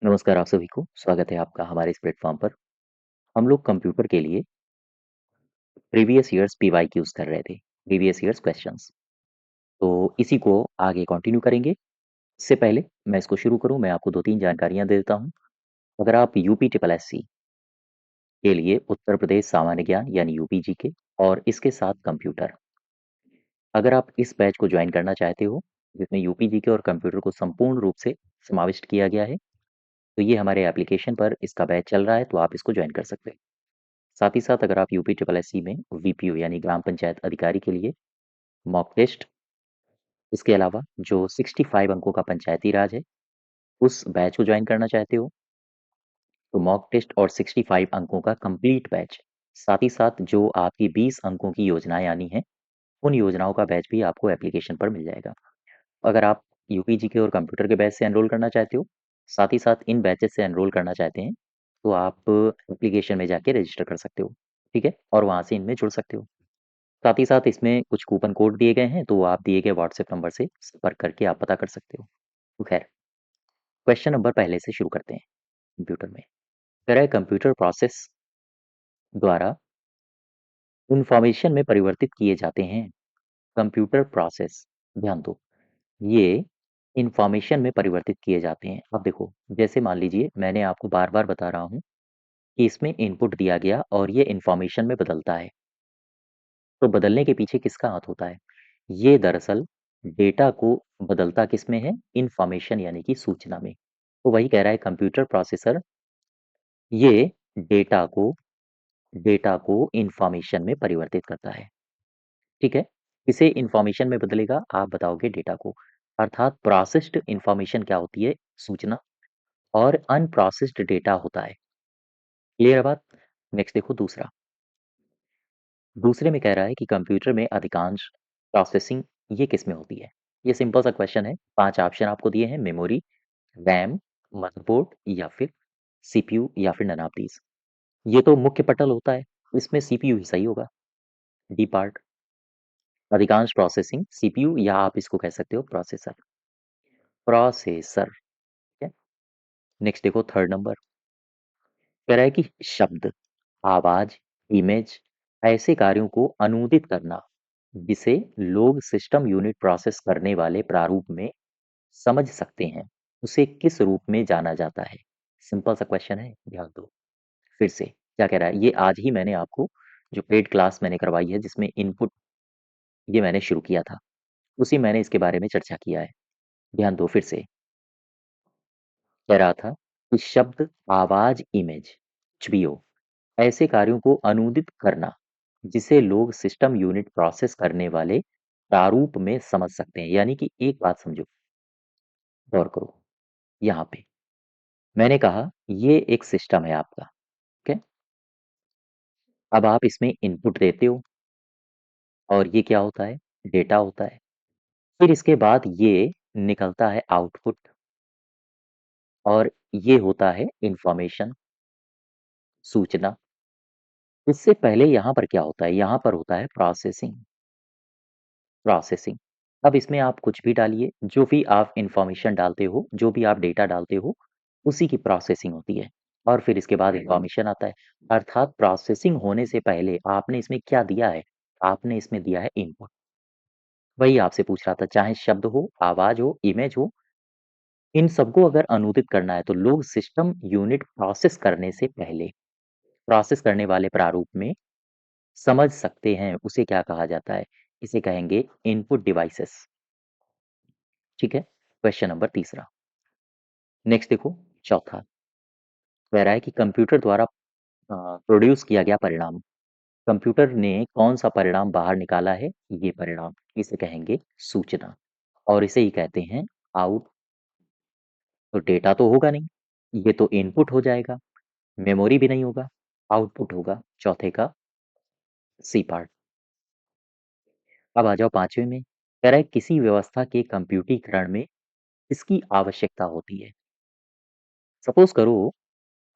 नमस्कार आप सभी को, स्वागत है आपका हमारे इस प्लेटफ़ॉर्म पर। हम लोग कंप्यूटर के लिए प्रीवियस ईयर्स पीवाईक्यूज़ कर रहे थे, प्रीवियस ईयर्स क्वेश्चंस। तो इसी को आगे कंटिन्यू करेंगे। इससे पहले मैं इसको शुरू करूँ, मैं आपको 2-3 जानकारियाँ दे देता हूँ। अगर आप यूपी ट्रिपल एससी के लिए उत्तर प्रदेश सामान्य ज्ञान यानी यूपी जीके और इसके साथ कंप्यूटर, अगर आप इस बैच को जॉइन करना चाहते हो, जिसमें यूपी जीके और कंप्यूटर को संपूर्ण रूप से समाविष्ट किया गया है, तो ये हमारे एप्लीकेशन पर इसका बैच चल रहा है, तो आप इसको जॉइन कर सकते हैं। साथ ही साथ अगर आप यूपी ट्रिपल एससी में वीपीओ यानी ग्राम पंचायत अधिकारी के लिए मॉक टेस्ट, इसके अलावा जो 65 अंकों का पंचायती राज है, उस बैच को ज्वाइन करना चाहते हो, तो मॉक टेस्ट और 65 अंकों का कंप्लीट बैच, साथ ही साथ जो आपकी 20 अंकों की योजनाएं आनी हैं, उन योजनाओं का बैच भी आपको एप्लीकेशन पर मिल जाएगा। अगर आप यूपीजी के और कंप्यूटर के बैच से एनरोल करना चाहते हो, साथ ही साथ इन बैचेस से एनरोल करना चाहते हैं, तो आप एप्लीकेशन में जाके रजिस्टर कर सकते हो, ठीक है? और वहाँ से इनमें जुड़ सकते हो। साथ ही साथ इसमें कुछ कूपन कोड दिए गए हैं, तो आप दिए गए व्हाट्सएप नंबर से संपर्क करके आप पता कर सकते हो। तो खैर, क्वेश्चन नंबर पहले से शुरू करते हैं कंप्यूटर में। कह रहा है कंप्यूटर प्रोसेस द्वारा इंफॉर्मेशन में परिवर्तित किए जाते हैं। कंप्यूटर प्रोसेस, ध्यान दो, ये इंफॉर्मेशन में परिवर्तित किए जाते हैं। अब देखो, जैसे मान लीजिए मैंने आपको बार-बार बता रहा हूँ कि इसमें इनपुट दिया गया और ये इंफॉर्मेशन में बदलता है। तो बदलने के पीछे किसका हाथ होता है? ये दरअसल डेटा को बदलता किसमें है? इंफॉर्मेशन यानी कि सूचना में। तो वही कह रहा है कंप्यूटर प्रोसेसर ये डेटा को डेटा को इंफॉर्मेशन में परिवर्तित करता है। ठीक है? किसे इंफॉर्मेशन में बदलेगा? आप बताओगे डेटा को। अर्थात प्रोसेस्ड इंफॉर्मेशन क्या होती है? सूचना। और अनप्रोसेस्ड डेटा होता है। क्लियर है बात? नेक्स्ट देखो दूसरा। दूसरे में कह रहा है कि कंप्यूटर में अधिकांश प्रोसेसिंग ये किस में होती है? ये सिंपल सा क्वेश्चन है। 5 ऑप्शन आपको दिए हैं, मेमोरी, रैम, मदरबोर्ड या फिर सीपीयू या फिर नन ऑफ दीज। ये तो मुख्य पटल होता है, इसमें सीपीयू ही सही होगा। डी पार्ट, अधिकांश प्रोसेसिंग सीपीयू या आप इसको कह सकते हो प्रोसेसर। प्रोसेसर, ठीक है। नेक्स्ट देखो थर्ड नंबर। कह रहा है कि शब्द, आवाज, इमेज ऐसे कार्यों को अनुदित करना जिसे लोग सिस्टम यूनिट प्रोसेस करने वाले प्रारूप में समझ सकते हैं, उसे किस रूप में जाना जाता है? सिंपल सा क्वेश्चन है, ध्यान दो। फिर से क्या कह रहा है? ये आज ही मैंने आपको जो पेड क्लास मैंने करवाई है जिसमें इनपुट ये मैंने शुरू किया था, उसी मैंने इसके बारे में चर्चा किया है। ध्यान दो फिर से। कह रहा था कि शब्द, आवाज, इमेज कुछ भी हो, ऐसे कार्यों को अनुदित करना जिसे लोग सिस्टम यूनिट प्रोसेस करने वाले प्रारूप में समझ सकते हैं। यानी कि एक बात समझो, गौर करो यहाँ पे। मैंने कहा ये एक सिस्टम है आपका, ठीक है? अब आप इसमें इनपुट देते हो और ये क्या होता है? डेटा होता है। फिर इसके बाद ये निकलता है आउटपुट और ये होता है इंफॉर्मेशन, सूचना। इससे पहले यहाँ पर क्या होता है? यहाँ पर होता है प्रोसेसिंग। प्रोसेसिंग। अब इसमें आप कुछ भी डालिए, जो भी आप इंफॉर्मेशन डालते हो, जो भी आप डेटा डालते हो, उसी की प्रोसेसिंग होती है और फिर इसके बाद इंफॉर्मेशन आता है। अर्थात प्रोसेसिंग होने से पहले आपने इसमें क्या दिया है? आपने इसमें दिया है इनपुट। वही आपसे पूछ रहा था, चाहे शब्द हो, आवाज हो, इमेज हो, इन सबको अगर अनुदित करना है तो लोग सिस्टम यूनिट प्रोसेस करने से पहले, प्रोसेस करने वाले प्रारूप में समझ सकते हैं, उसे क्या कहा जाता है? इसे कहेंगे इनपुट डिवाइसेस। ठीक है? क्वेश्चन नंबर तीसरा। नेक्स्ट देखो चौथा। कह रहा है कि कंप्यूटर द्वारा प्रोड्यूस किया गया परिणाम। कंप्यूटर ने कौन सा परिणाम बाहर निकाला है? ये परिणाम, इसे कहेंगे सूचना और इसे ही कहते हैं आउट। तो डेटा तो होगा नहीं, ये तो इनपुट हो जाएगा। मेमोरी भी नहीं होगा, आउटपुट होगा। चौथे का सी पार्ट। अब आ जाओ पांचवे में। कह रहा है किसी व्यवस्था के कंप्यूटरीकरण में इसकी आवश्यकता होती है। सपोज करो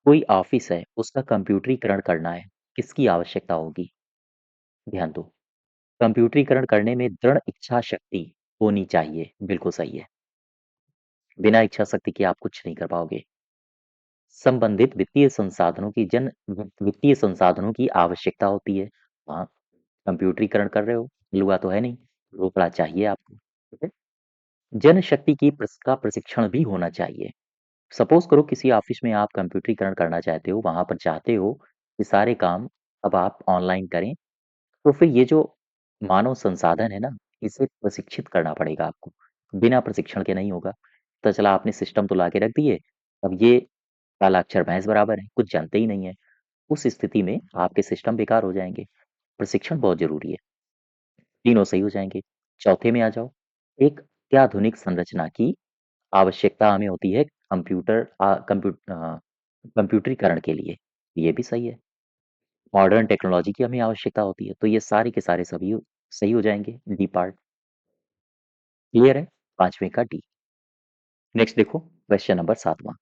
कोई ऑफिस है, उसका कंप्यूटरीकरण करना है, किसकी आवश्यकता होगी? ध्यान दो। कंप्यूटरीकरण करने में दृढ़ इच्छा शक्ति होनी चाहिए। बिल्कुल सही है। बिना इच्छा शक्ति के आप कुछ नहीं कर पाओगे। संबंधित वित्तीय संसाधनों की आवश्यकता होती है। हाँ, कंप्यूटरीकरण कर रहे हो, लुआ तो है नहीं, रोकड़ा चाहिए आपको। ठीक है? जनशक्ति का प्रशिक्षण भी होना चाहिए। सपोज करो किसी ऑफिस में आप कंप्यूटरीकरण करना चाहते हो, वहां पर चाहते हो कि सारे काम अब आप ऑनलाइन करें, तो फिर ये जो मानव संसाधन है ना, इसे प्रशिक्षित करना पड़ेगा आपको। बिना प्रशिक्षण के नहीं होगा। तो चला आपने सिस्टम तो ला के रख दिए, अब ये काला अक्षर भैंस बराबर है, कुछ जानते ही नहीं है। उस स्थिति में आपके सिस्टम बेकार हो जाएंगे। प्रशिक्षण बहुत जरूरी है। तीनों सही हो जाएंगे। चौथे में आ जाओ। एक अत्याधुनिक संरचना की आवश्यकता हमें होती है कंप्यूटरीकरण के लिए। ये भी सही है। मॉडर्न टेक्नोलॉजी की हमें आवश्यकता होती है, तो ये सारे के सारे सभी सही हो जाएंगे। डी पार्ट क्लियर है। पांचवें का डी। नेक्स्ट देखो क्वेश्चन नंबर 7वां।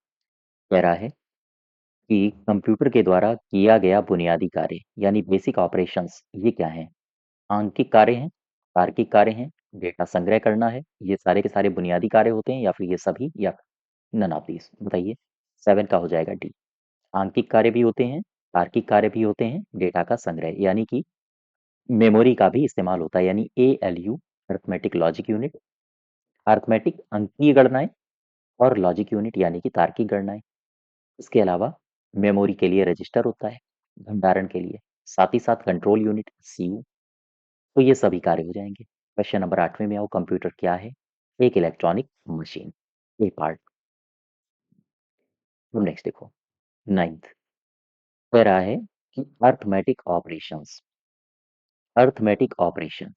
कह रहा है कि कंप्यूटर के द्वारा किया गया बुनियादी कार्य यानी बेसिक ऑपरेशंस ये क्या है? आंकिक कार्य हैं, तार्किक कार्य हैं, डेटा संग्रह करना है, ये सारे के सारे बुनियादी कार्य होते हैं, या फिर ये सभी, या नन ऑफ दीज बताइए। 7 का हो जाएगा डी। आंकिक कार्य भी होते हैं, तार्किक कार्य भी होते हैं, डेटा का संग्रह यानी कि मेमोरी का भी इस्तेमाल होता है, यानी ALU arithmetic logic unit, arithmetic अंकीय गणनाएं, और लॉजिक यूनिट यानी कि तार्किक गणनाएं। इसके अलावा मेमोरी के लिए रजिस्टर होता है भंडारण के लिए, साथ ही साथ कंट्रोल यूनिट CU। तो ये सभी कार्य हो जाएंगे। क्वेश्चन नंबर 8वें में आओ। कंप्यूटर क्या है? एक इलेक्ट्रॉनिक मशीन। ए पार्ट। तुम नेक्स्ट देखो। 9th कह रहा है कि अर्थमेटिक ऑपरेशंस। अर्थमेटिक ऑपरेशन,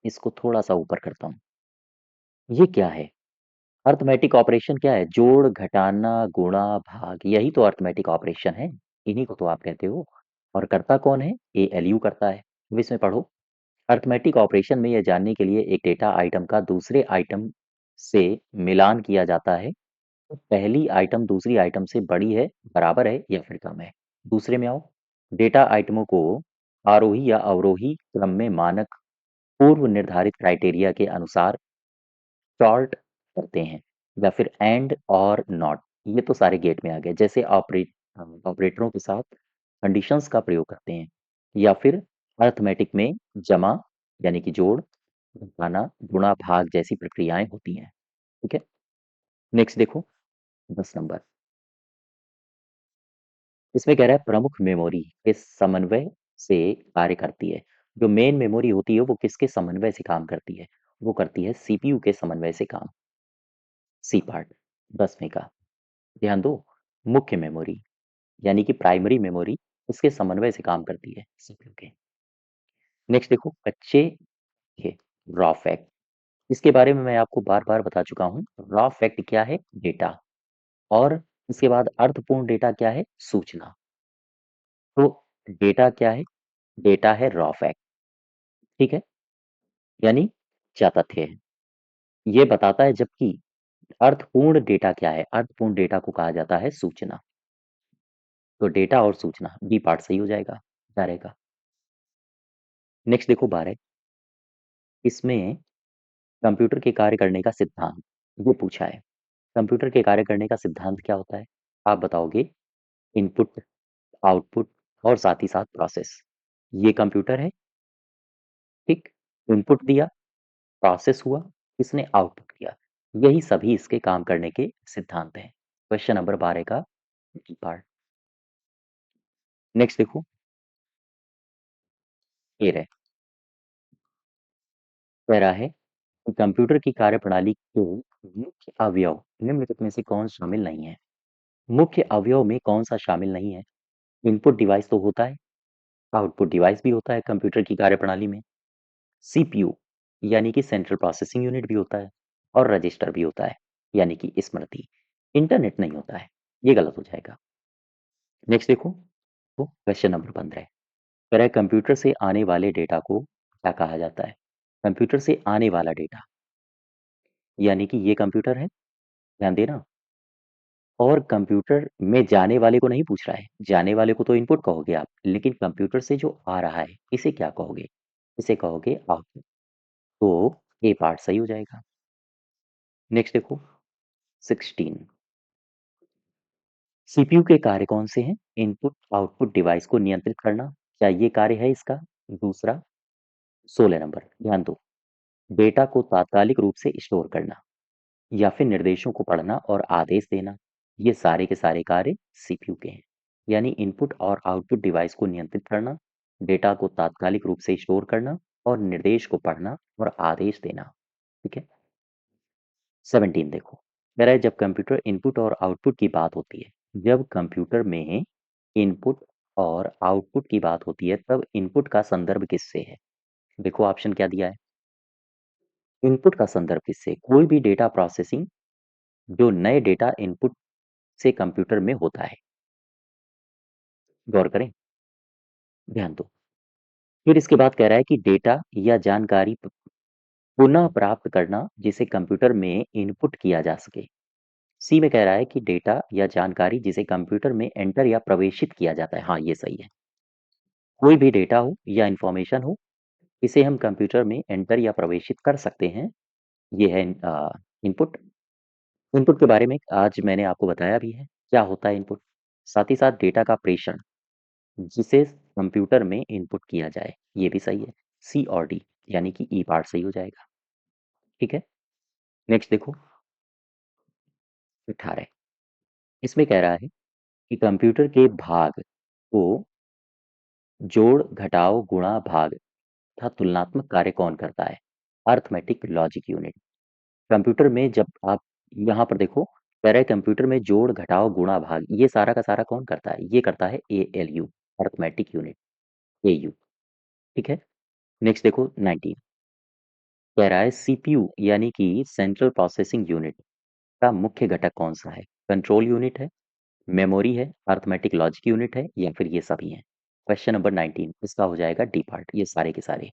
इसको थोड़ा सा ऊपर करता हूँ। ये क्या है? अर्थमेटिक ऑपरेशन क्या है? जोड़, घटाना, गुणा, भाग, यही तो अर्थमेटिक ऑपरेशन है। इन्हीं को तो आप कहते हो। और करता कौन है? ALU करता है। अब इसमें पढ़ो। अर्थमेटिक ऑपरेशन में यह जानने के लिए एक डेटा आइटम का दूसरे आइटम से मिलान किया जाता है, तो पहली आइटम दूसरी आइटम से बड़ी है, बराबर है, या फिर कम है। दूसरे में आओ। डेटा आइटमों को आरोही या अवरोही क्रम में मानक पूर्व निर्धारित क्राइटेरिया के अनुसार सॉर्ट करते हैं, या फिर एंड और नॉट, ये तो सारे गेट में आ गए। जैसे ऑपरेटरों के साथ कंडीशंस का प्रयोग करते हैं, या फिर अर्थमेटिक में जमा यानी कि जोड़, घटाना, गुणा, भाग जैसी प्रक्रियाएं होती हैं। ठीक है। नेक्स्ट देखो 10 नंबर। इसमें कह रहा है प्रमुख मेमोरी के समन्वय से कार्य करती है। जो मेन मेमोरी होती है वो किसके समन्वय से काम करती है? वो करती है CPU के समन्वय से काम। सी पार्ट 10वें का। ध्यान दो। मुख्य मेमोरी यानी कि प्राइमरी मेमोरी इसके समन्वय से काम करती है CPU के। नेक्स्ट देखो कच्चे के रॉ फैक्ट। इसके बारे में मैं आपको बार बार बता चुका हूँ। रॉ फैक्ट क्या है? डेटा। और इसके बाद अर्थपूर्ण डेटा क्या है? सूचना। तो डेटा क्या है? डेटा है रॉ फैक्ट। ठीक है। यानी क्या तथ्य है, ये बताता है। जबकि अर्थपूर्ण डेटा क्या है? अर्थपूर्ण डेटा को कहा जाता है सूचना। तो डेटा और सूचना, बी पार्ट सही हो जाएगा। क्या रहेगा? नेक्स्ट देखो 12। इसमें कंप्यूटर के कार्य करने का सिद्धांत ये पूछा है। कंप्यूटर के कार्य करने का सिद्धांत क्या होता है? आप बताओगे इनपुट, आउटपुट, और साथ ही साथ प्रोसेस। ये कंप्यूटर है। ठीक। इनपुट दिया, प्रोसेस हुआ, इसने आउटपुट दिया। यही सभी इसके काम करने के सिद्धांत हैं। क्वेश्चन नंबर 12 का पार्ट। नेक्स्ट देखो। ये रहे। कह रहा है कि कंप्यूटर की कार्यप्रणाली के मुख्य अवयव निम्नलिखित में से कौन शामिल नहीं है? मुख्य अवयव में कौन सा शामिल नहीं है? इनपुट डिवाइस तो होता है, आउटपुट डिवाइस भी होता है कंप्यूटर की कार्यप्रणाली में, CPU यानी कि सेंट्रल प्रोसेसिंग यूनिट भी होता है, और रजिस्टर भी होता है यानी कि स्मृति। इंटरनेट नहीं होता है। ये गलत हो जाएगा। नेक्स्ट देखो। तो क्वेश्चन नंबर 15 कह रहा है कंप्यूटर से आने वाले डेटा को क्या कहा जाता है? कंप्यूटर से आने वाला डेटा यानी कि ये कंप्यूटर है, ध्यान देना। और कंप्यूटर में जाने वाले को नहीं पूछ रहा है। जाने वाले को तो इनपुट कहोगे आप, लेकिन कंप्यूटर से जो आ रहा है इसे क्या कहोगे? इसे कहोगे आउटपुट। तो ए पार्ट सही हो जाएगा। नेक्स्ट देखो 16। सीपीयू के कार्य कौन से हैं? इनपुट आउटपुट डिवाइस को नियंत्रित करना, क्या ये कार्य है इसका? दूसरा, 16 नंबर, ध्यान दो, डेटा को तात्कालिक रूप से स्टोर करना या फिर निर्देशों को पढ़ना और आदेश देना। ये सारे के सारे कार्य सीपीयू के हैं। यानी इनपुट और आउटपुट डिवाइस को नियंत्रित करना, डेटा को तात्कालिक रूप से स्टोर करना और निर्देश को पढ़ना और आदेश देना। ठीक है। 17 देखो, कह रहा है जब कंप्यूटर इनपुट और आउटपुट की बात होती है, जब कंप्यूटर में इनपुट और आउटपुट की बात होती है तब इनपुट का संदर्भ किससे है? देखो ऑप्शन क्या दिया है। इनपुट का संदर्भ किससे? कोई भी डेटा प्रोसेसिंग जो नए डेटा इनपुट से कंप्यूटर में होता है। गौर करें, ध्यान दो। फिर इसके बाद कह रहा है कि डेटा या जानकारी पुनः प्राप्त करना जिसे कंप्यूटर में इनपुट किया जा सके। सी में कह रहा है कि डेटा या जानकारी जिसे कंप्यूटर में एंटर या प्रवेशित किया जाता है। हाँ, ये सही है। कोई भी डेटा हो या इंफॉर्मेशन हो, इसे हम कंप्यूटर में एंटर या प्रवेशित कर सकते हैं। ये है इनपुट। इनपुट के बारे में आज मैंने आपको बताया भी है, क्या होता है इनपुट। साथ ही साथ डेटा का प्रेषण जिसे कंप्यूटर में इनपुट किया जाए, ये भी सही है। सी और डी यानी कि ई पार्ट सही हो जाएगा। ठीक है। नेक्स्ट देखो, 18, इसमें कह रहा है कि कंप्यूटर के भाग को जोड़ घटाव गुणा भाग तथा तुलनात्मक कार्य कौन करता है? Arithmetic logic unit. कंप्यूटर में जब आप यहाँ पर देखो, कह रहा है कंप्यूटर में जोड़ घटाव गुणा भाग ये सारा का सारा कौन करता है? ये करता है एएलयू, अर्थमेटिक यूनिट, एयू। ठीक है। नेक्स्ट देखो 19, कह रहा है सीपीयू यानी कि सेंट्रल प्रोसेसिंग यूनिट का मुख्य घटक कौन सा है? कंट्रोल यूनिट है, मेमोरी है, अर्थमेटिक लॉजिक यूनिट है या फिर ये सभी हैं? क्वेश्चन नंबर 19 इसका हो जाएगा डी पार्ट, ये सारे के सारे।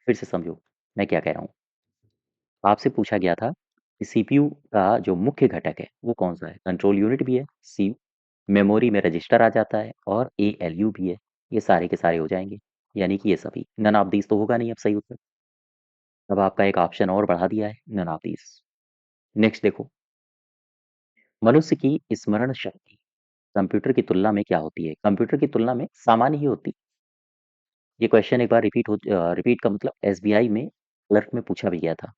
फिर से समझो मैं क्या कह रहा हूँ। आपसे पूछा गया था कि सीपीयू का जो मुख्य घटक है वो कौन सा है? कंट्रोल यूनिट भी है, सी, मेमोरी में रजिस्टर आ जाता है और एएलयू भी है। ये सारे के सारे हो जाएंगे, यानी कि ये सभी। नन ऑफ दीज तो होगा नहीं अब सही उत्तर। अब आपका एक ऑप्शन और बढ़ा दिया है, नन ऑफ दीज। नेक्स्ट देखो, मनुष्य की स्मरण शक्ति कंप्यूटर की तुलना में क्या होती है? कंप्यूटर की तुलना में सामान्य ही होती। ये क्वेश्चन एक बार रिपीट का मतलब एसबीआई में क्लर्क में पूछा भी गया था।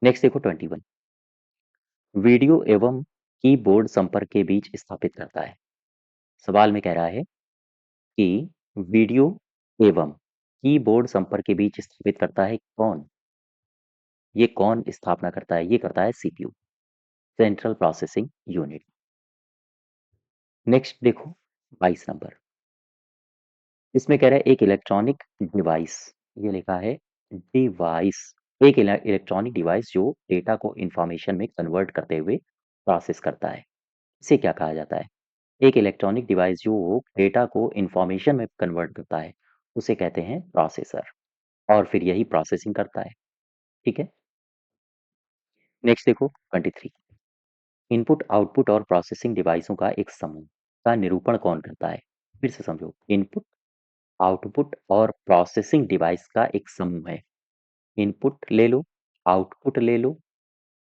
नेक्स्ट देखो 21, वीडियो एवं कीबोर्ड संपर्क के बीच स्थापित करता है। सवाल में कह रहा है कि वीडियो एवं कीबोर्ड संपर्क के बीच स्थापित करता है कौन? ये कौन स्थापना करता है? ये करता है CPU, central processing unit. Next देखो 22 नंबर, इसमें कह रहा है एक इलेक्ट्रॉनिक डिवाइस, ये लिखा है डिवाइस, एक इलेक्ट्रॉनिक डिवाइस जो डेटा को इंफॉर्मेशन में कन्वर्ट करते हुए प्रोसेस करता है, इसे क्या कहा जाता है? एक इलेक्ट्रॉनिक डिवाइस जो डेटा को इंफॉर्मेशन में कन्वर्ट करता है उसे कहते हैं प्रोसेसर, और फिर यही प्रोसेसिंग करता है। ठीक है। नेक्स्ट देखो 23, इनपुट आउटपुट और प्रोसेसिंग डिवाइसों का एक समूह का निरूपण कौन करता है? फिर से समझो, इनपुट आउटपुट और प्रोसेसिंग डिवाइस का एक समूह है। इनपुट ले लो, आउटपुट ले लो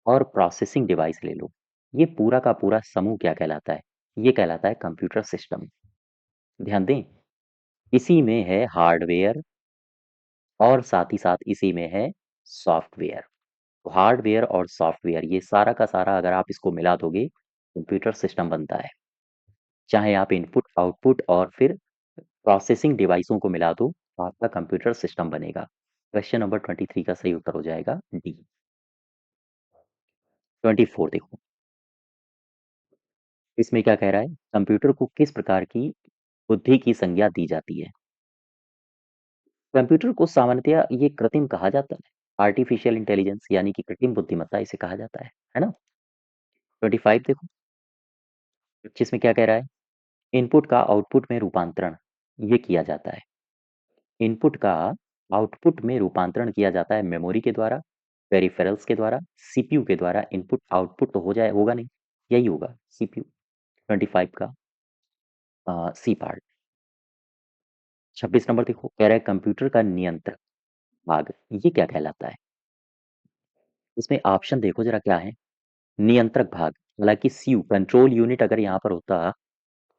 और प्रोसेसिंग डिवाइस ले लो, ये पूरा का पूरा समूह क्या कहलाता है? ये कहलाता है कंप्यूटर सिस्टम। ध्यान दें, इसी में है हार्डवेयर और साथ ही साथ इसी में है सॉफ्टवेयर। तो हार्डवेयर और सॉफ्टवेयर ये सारा का सारा अगर आप इसको मिला दोगे कंप्यूटर सिस्टम बनता है। चाहे आप इनपुट आउटपुट और फिर प्रोसेसिंग डिवाइसों को मिला दो तो आपका कंप्यूटर सिस्टम बनेगा। क्वेश्चन नंबर 23 का सही उत्तर हो जाएगा डी। 24 देखो, इसमें क्या कह रहा है? कंप्यूटर को किस प्रकार की बुद्धि की संज्ञा दी जाती है? कंप्यूटर को सामान्यतया ये कृत्रिम कहा जाता है, आर्टिफिशियल इंटेलिजेंस यानी कि कृत्रिम बुद्धिमत्ता इसे कहा जाता है ना। 25 देखो, 25 में क्या कह रहा है? इनपुट का आउटपुट में रूपांतरण ये किया जाता है। इनपुट का आउटपुट में रूपांतरण किया जाता है मेमोरी के द्वारा, पेरिफेरल्स के द्वारा, सीपीयू के द्वारा। इनपुट आउटपुट तो होगा नहीं, यही होगा सीपीयू। 25 का सी पार्ट। 26 नंबर देखो, कह रहा है कंप्यूटर का नियंत्रक भाग ये क्या कहलाता है? इसमें ऑप्शन देखो जरा क्या है। नियंत्रक भाग, हालांकि सीयू कंट्रोल यूनिट अगर यहाँ पर होता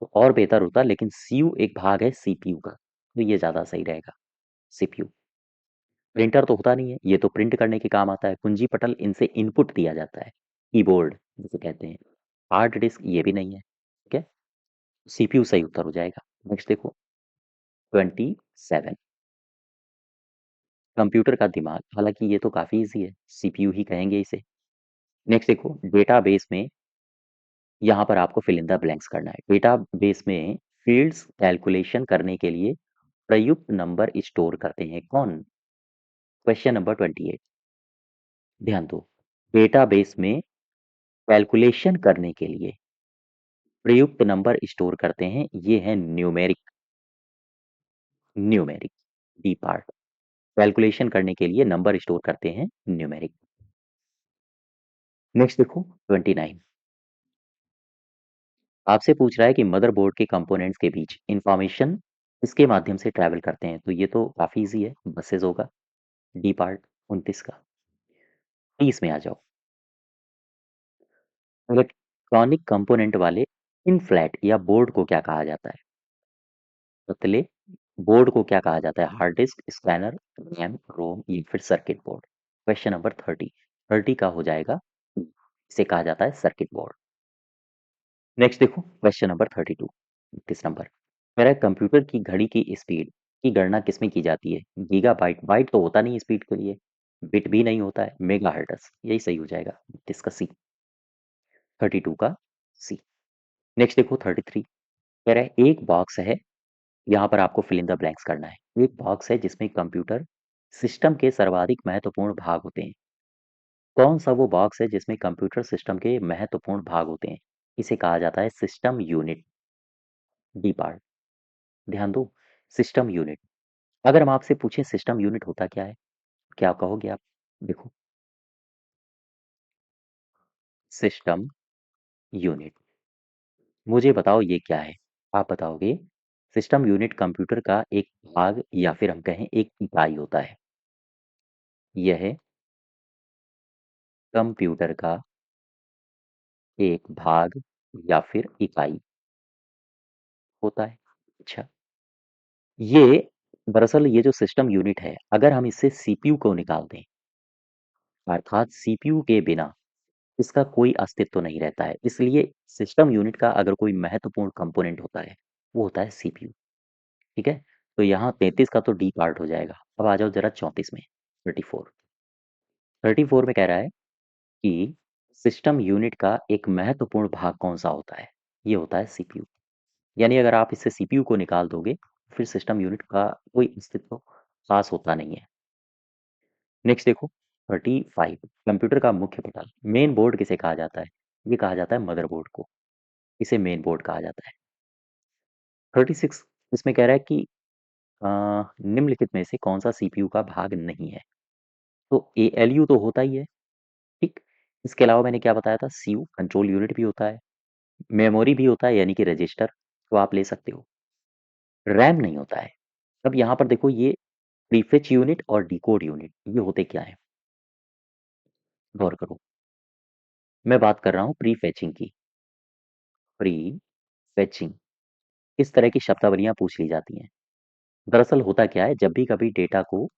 तो और बेहतर होता, लेकिन सीयू एक भाग है सीपीयू का, तो ये ज़्यादा सही रहेगा, सीपीयू। प्रिंटर तो होता नहीं है, ये तो प्रिंट करने के काम आता है। कुंजी पटल, इनसे इनपुट दिया जाता है, कीबोर्ड जिसे कहते हैं। हार्ड डिस्क ये भी नहीं है, ठीक है। सीपीयू सही उत्तर हो जाएगा। नेक्स्ट देखो 27, कंप्यूटर का दिमाग। हालांकि ये तो काफी इजी है, सीपीयू ही कहेंगे इसे। नेक्स्ट देखो डेटाबेस में, यहाँ पर आपको फिल इन द ब्लैंक्स करना है। डेटाबेस में फील्ड्स कैलकुलेशन करने के लिए प्रयुक्त नंबर स्टोर करते हैं कौन? क्वेश्चन नंबर 28, ध्यान दो। डेटाबेस में कैलकुलेशन करने के लिए प्रयुक्त नंबर स्टोर करते हैं, ये है numeric. Numeric D part, calculation करने के लिए नंबर स्टोर करते हैं, न्यूमेरिक। नेक्स्ट देखो 29, आपसे पूछ रहा है कि मदरबोर्ड के कंपोनेंट्स के बीच इंफॉर्मेशन किसके माध्यम से ट्रैवल करते हैं, तो ये तो काफी इजी है, बसेज होगा, डी पार्ट 29 का। 30 में आ जाओ, इलेक्ट्रॉनिक कंपोनेंट वाले इन फ्लैट या बोर्ड को क्या कहा जाता है? पतले बोर्ड को क्या कहा जाता है? हार्ड डिस्क, स्कैनर, रैम, रोम या फिर सर्किट बोर्ड? क्वेश्चन नंबर 30, 30 का हो जाएगा, इसे कहा जाता है सर्किट बोर्ड। नेक्स्ट देखो क्वेश्चन नंबर 32, 31 नंबर, कह रहा है कंप्यूटर की घड़ी की स्पीड की गणना किसमें की जाती है? गीगाबाइट, बाइट तो होता नहीं स्पीड के लिए, बिट भी नहीं होता है, मेगाहर्ट्ज, यही सही हो जाएगा, इसका सी, 32 का सी। नेक्स्ट देखो 33, कह रहा है एक बॉक्स है, यहाँ पर आपको फिल इन द ब्लैंक्स करना है। एक बॉक्स है जिसमें कंप्यूटर सिस्टम के सर्वाधिक महत्वपूर्ण भाग होते हैं। कौन सा वो बॉक्स है जिसमें कंप्यूटर सिस्टम के महत्वपूर्ण भाग होते हैं? इसे कहा जाता है सिस्टम यूनिट, डी पार्ट। ध्यान दो, सिस्टम यूनिट। अगर हम आपसे पूछें सिस्टम यूनिट होता क्या है, क्या कहोगे आप? देखो, सिस्टम यूनिट, मुझे बताओ ये क्या है? आप बताओगे सिस्टम यूनिट कंप्यूटर का एक भाग या फिर हम कहें एक इकाई होता है। यह कंप्यूटर का एक भाग या फिर इकाई होता है। अच्छा, ये दरअसल ये जो सिस्टम यूनिट है, अगर हम इससे सीपीयू को निकाल दें, अर्थात सीपीयू के बिना इसका कोई अस्तित्व नहीं रहता है। इसलिए सिस्टम यूनिट का अगर कोई महत्वपूर्ण कंपोनेंट होता है, वो होता है सीपीयू। ठीक है, तो यहाँ 33 का तो डी पार्ट हो जाएगा। अब आ जाओ जरा 34 में, 34, 34 में कह रहा है कि सिस्टम यूनिट का एक महत्वपूर्ण भाग कौन सा होता है? ये होता है सीपीयू। यानी अगर आप इससे सीपीयू को निकाल दोगे, फिर सिस्टम यूनिट का कोई अस्तित्व खास होता नहीं है। नेक्स्ट देखो 35, कंप्यूटर का मुख्य पटल, मेन बोर्ड किसे कहा जाता है? ये कहा जाता है मदरबोर्ड को, इसे मेन बोर्ड कहा जाता है। 36, इसमें कह रहा है कि अ, निम्नलिखित में से कौन सा सीपीयू का भाग नहीं है? तो एएलयू तो होता ही है, ठीक। इसके अलावा मैंने क्या बताया था, सीयू कंट्रोल यूनिट भी होता है, मेमोरी भी होता है यानी कि रजिस्टर, तो आप ले सकते हो। रैम नहीं होता है। अब यहाँ पर देखो, ये प्रीफेच यूनिट और डिकोड यूनिट ये होते क्या है? गौर करो, मैं बात कर रहा हूँ प्री फैचिंग की। प्री फैचिंग, इस तरह की शब्दावलियां पूछ ली जाती हैं। दरअसल होता क्या है, जब भी कभी डेटा को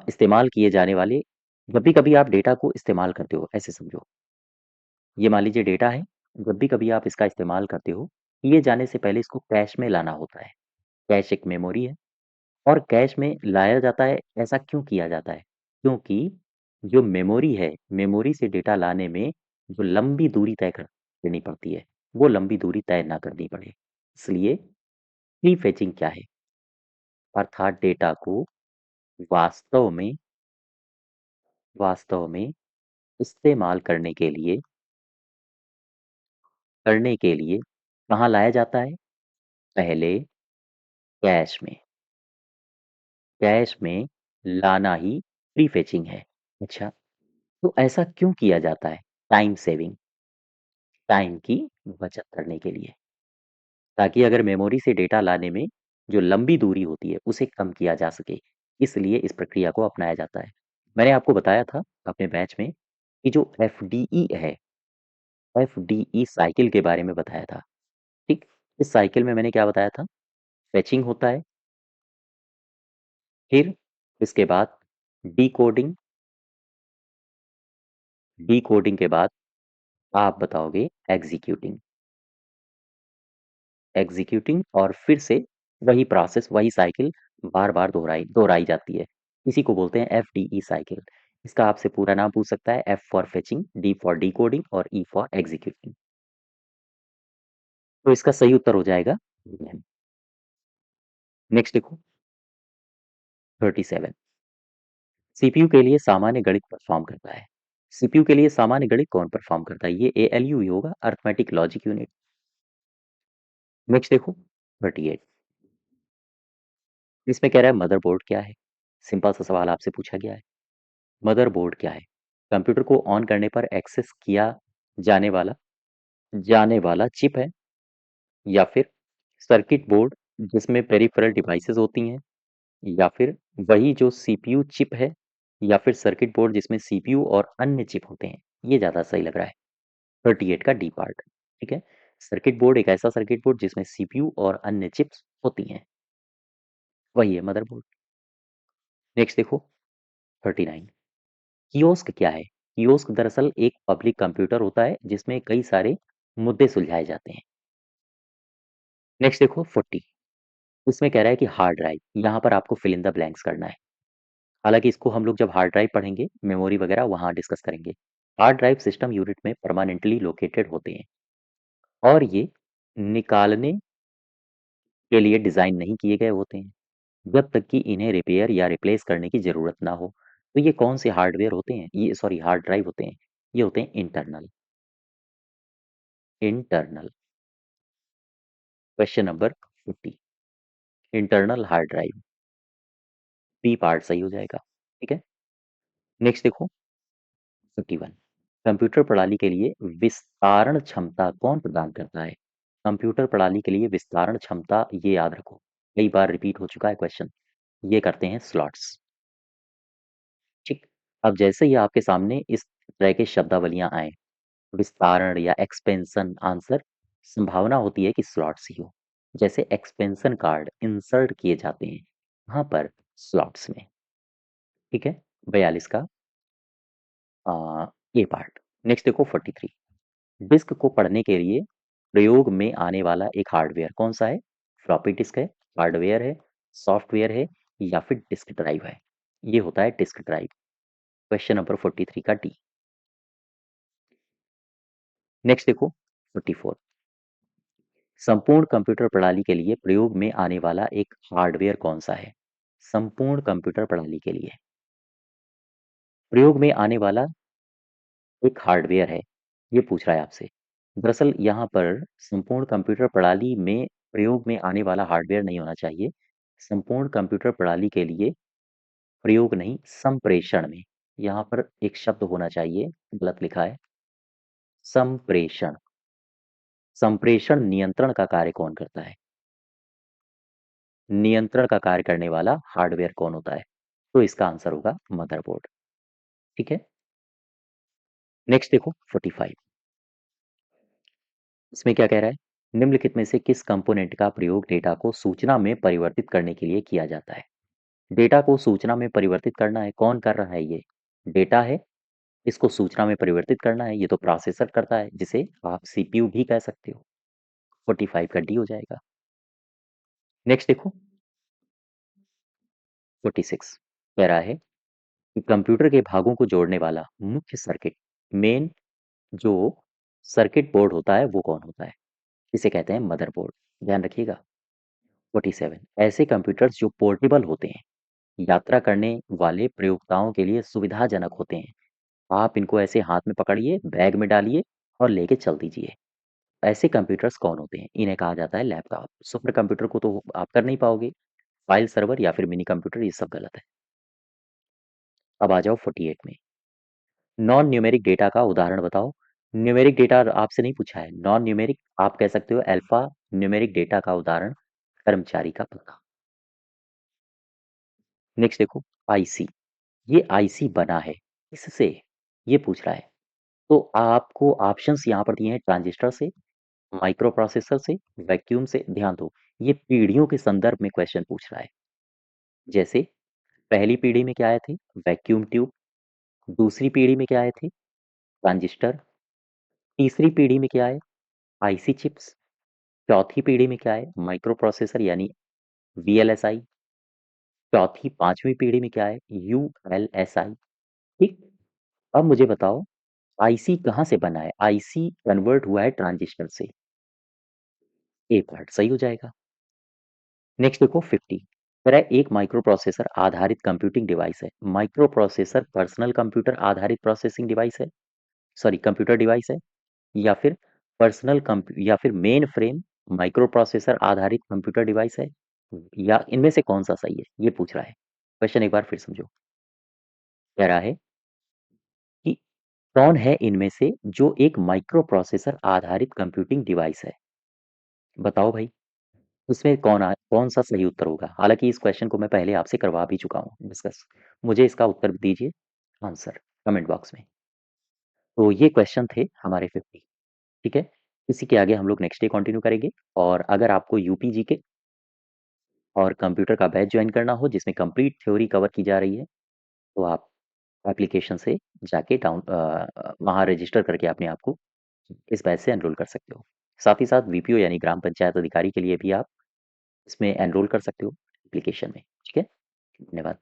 इस्तेमाल किए जाने वाले, जब भी कभी आप डेटा को इस्तेमाल करते हो, ऐसे समझो, ये मान लीजिए डेटा है, जब भी कभी आप इसका इस्तेमाल करते हो, किए जाने से पहले इसको कैश में लाना होता है। कैश एक मेमोरी है, और कैश में लाया जाता है, ऐसा क्यों किया जाता है? क्योंकि जो मेमोरी है, मेमोरी से डेटा लाने में जो लंबी दूरी तय कर देनी पड़ती है, वो लंबी दूरी तय ना करनी पड़े, इसलिए प्री फेचिंग क्या है? अर्थात डेटा को वास्तव में, वास्तव में इस्तेमाल करने के लिए कहाँ लाया जाता है? पहले कैश में, कैश में लाना ही प्री फेचिंग है। अच्छा, तो ऐसा क्यों किया जाता है? टाइम सेविंग, टाइम की बचत करने के लिए, ताकि अगर मेमोरी से डेटा लाने में जो लंबी दूरी होती है उसे कम किया जा सके, इसलिए इस प्रक्रिया को अपनाया जाता है। मैंने आपको बताया था अपने बैच में कि जो एफडीई है, एफडीई साइकिल के बारे में बताया था, ठीक। इस साइकिल में मैंने क्या बताया था, फेचिंग होता है, फिर इसके बाद डिकोडिंग, डिकोडिंग के बाद आप बताओगे एग्जीक्यूटिंग, एग्जीक्यूटिंग और फिर से वही प्रोसेस, वही साइकिल बार बार दोहराई दोहराई जाती है। इसी को बोलते हैं FDE साइकिल। इसका आपसे पूरा नाम पूछ सकता है, F for fetching, D for decoding और E फॉर एग्जीक्यूटिंग। तो इसका सही उत्तर हो जाएगा। नेक्स्ट देखो 37। सीपीयू के लिए सामान्य गणित परफॉर्म करता है। सीपीयू के लिए सामान्य गणित कौन परफॉर्म करता है? ये ALU ही होगा, अर्थमेटिक लॉजिक यूनिट। नेक्स्ट देखो 38। इसमें कह रहा है मदरबोर्ड क्या है? सिंपल सा सवाल आपसे पूछा गया है, मदरबोर्ड क्या है? कंप्यूटर को ऑन करने पर एक्सेस किया जाने वाला जाने वाला चिप है, या फिर सर्किट बोर्ड जिसमें पेरिफेरल डिवाइसेस होती हैं, या फिर वही जो सीपीयू चिप है, या फिर सर्किट बोर्ड जिसमें सीपीयू और अन्य चिप होते हैं। ये ज़्यादा सही लग रहा है, 38 का डी पार्ट। ठीक है, सर्किट बोर्ड एक ऐसा सर्किट बोर्ड जिसमें सीपीयू और अन्य चिप्स होती हैं, वही है मदरबोर्ड। नेक्स्ट देखो 39। कियोस्क क्या है? कियोस्क दरअसल एक पब्लिक कंप्यूटर होता है जिसमें कई सारे मुद्दे सुलझाए जाते हैं। नेक्स्ट देखो 40। इसमें कह रहा है कि हार्ड ड्राइव, यहाँ पर आपको फिल इन द ब्लैंक्स करना है। हालांकि इसको हम लोग जब हार्ड ड्राइव पढ़ेंगे, मेमोरी वगैरह, वहाँ डिस्कस करेंगे। हार्ड ड्राइव सिस्टम यूनिट में परमानेंटली लोकेटेड होते हैं और ये निकालने के लिए डिज़ाइन नहीं किए गए होते हैं जब तक कि इन्हें रिपेयर या रिप्लेस करने की ज़रूरत ना हो। तो ये कौन से हार्डवेयर होते हैं, ये सॉरी हार्ड ड्राइव होते हैं? ये होते हैं internal. Internal, question number 50, internal hard drive, B part सही हो जाएगा। ठीक है, नेक्स्ट देखो 51। कंप्यूटर प्रणाली के लिए विस्तारण क्षमता कौन प्रदान करता है? कंप्यूटर प्रणाली के लिए विस्तारण क्षमता, ये याद रखो, कई बार रिपीट हो चुका है क्वेश्चन, ये करते हैं स्लॉट्स। ठीक, अब जैसे ही आपके सामने इस तरह के शब्दावलियां आए, विस्तारण या एक्सपेंशन आंसर, संभावना होती है कि स्लॉट्स ही हो। जैसे एक्सपेंशन कार्ड इंसर्ट किए जाते हैं वहां पर स्लॉट्स में। ठीक है, 42 का ए पार्ट। नेक्स्ट देखो 43। डिस्क को पढ़ने के लिए प्रयोग में आने वाला एक हार्डवेयर कौन सा है? फ्लॉपी डिस्क है, हार्डवेयर है, सॉफ्टवेयर है, या फिर डिस्क ड्राइव है? ये होता है डिस्क ड्राइव। क्वेश्चन नंबर 43 का डी। नेक्स्ट देखो 44। संपूर्ण कंप्यूटर प्रणाली के लिए प्रयोग में आने वाला एक हार्डवेयर कौन सा है? संपूर्ण कंप्यूटर प्रणाली के लिए प्रयोग में आने वाला एक हार्डवेयर है, ये पूछ रहा है आपसे। दरअसल यहाँ पर संपूर्ण कंप्यूटर प्रणाली में प्रयोग में आने वाला हार्डवेयर नहीं होना चाहिए। संपूर्ण कंप्यूटर प्रणाली के लिए प्रयोग नहीं, संप्रेषण में, यहाँ पर एक शब्द होना चाहिए, गलत लिखा है, संप्रेषण। संप्रेषण नियंत्रण का कार्य कौन करता है? नियंत्रण का कार्य करने वाला हार्डवेयर कौन होता है? तो इसका आंसर होगा मदरबोर्ड। ठीक है, नेक्स्ट देखो 45। इसमें क्या कह रहा है? निम्नलिखित में से किस कंपोनेंट का प्रयोग डेटा को सूचना में परिवर्तित करने के लिए किया जाता है? डेटा को सूचना में परिवर्तित करना है, कौन कर रहा है ये? डेटा है, इसको सूचना में परिवर्तित करना है, ये तो प्रोसेसर करता है, जिसे आप सीपीयू भी कह सकते हो। 45 का डी हो जाएगा। नेक्स्ट देखो 46। कह रहा है कि कंप्यूटर के भागों को जोड़ने वाला मुख्य सर्किट, मेन जो सर्किट बोर्ड होता है वो कौन होता है? इसे कहते हैं मदरबोर्ड। ध्यान रखिएगा। 47। ऐसे कंप्यूटर्स जो पोर्टेबल होते हैं, यात्रा करने वाले प्रयोक्ताओं के लिए सुविधाजनक होते हैं। आप इनको ऐसे हाथ में पकड़िए, बैग में डालिए और लेके चल दीजिए। ऐसे कंप्यूटर्स कौन होते हैं? इन्हें कहा जाता है लैपटॉप। सुपर कंप्यूटर को तो आप कर नहीं पाओगे, फाइल सर्वर या फिर मिनी कंप्यूटर, ये सब गलत है। अब आ जाओ 48 में। नॉन न्यूमेरिक डेटा का उदाहरण बताओ। न्यूमेरिक डेटा आपसे नहीं पूछा है, नॉन न्यूमेरिक आप कह सकते हो अल्फा न्यूमेरिक डेटा का उदाहरण कर्मचारी का पता। नेक्स्ट देखो आईसी। ये आईसी बना है इससे, ये पूछ रहा है। तो आपको ऑप्शंस यहाँ पर दिए हैं ट्रांजिस्टर से, माइक्रो प्रोसेसर से, वैक्यूम से, ध्यान दो, ये पीढ़ियों के संदर्भ में क्वेश्चन पूछ रहा है। जैसे पहली पीढ़ी में क्या आए थे? Vacuum tube. दूसरी पीढ़ी में क्या आए थे? ट्रांजिस्टर। तीसरी पीढ़ी में क्या है? IC chips. चौथी पीढ़ी में क्या है? माइक्रो प्रोसेसर यानी वीएलएसआई। चौथी पांचवी पीढ़ी में क्या है? यूएलएसआई। ठीक। अब मुझे बताओ, आईसी कहाँ से बना है? आईसी कन्वर्ट हुआ है ट्रांजिस्टर से। ए पार्ट सही हो जाएगा। नेक्स्ट देखो 50। कह रहा है एक माइक्रो प्रोसेसर आधारित कंप्यूटिंग डिवाइस है। माइक्रो प्रोसेसर पर्सनल कंप्यूटर आधारित प्रोसेसिंग डिवाइस है, सॉरी कंप्यूटर डिवाइस है, या फिर या फिर मेन फ्रेम माइक्रो प्रोसेसर आधारित कंप्यूटर डिवाइस है, या इनमें से कौन सा सही है, ये पूछ रहा है। क्वेश्चन एक बार फिर समझो। कह रहा है कि कौन है इनमें से जो एक माइक्रो प्रोसेसर आधारित कंप्यूटिंग डिवाइस है? बताओ भाई, इसमें कौन सा सही उत्तर होगा? हालांकि इस क्वेश्चन को मैं पहले आपसे करवा भी चुका हूँ डिस्कस। मुझे इसका उत्तर दीजिए आंसर कमेंट बॉक्स में। तो ये क्वेश्चन थे हमारे 50। ठीक है, इसी के आगे हम लोग नेक्स्ट डे कंटिन्यू करेंगे। और अगर आपको यूपीजी के और कंप्यूटर का बैच ज्वाइन करना हो जिसमें कंप्लीट थ्योरी कवर की जा रही है, तो आप एप्लीकेशन से जाके वहाँ रजिस्टर करके अपने आप को इस बैच से एनरोल कर सकते हो। साथ ही साथ वीपीओ यानी ग्राम पंचायत अधिकारी के लिए भी आप इसमें एनरोल कर सकते हो एप्लीकेशन में। ठीक है, धन्यवाद।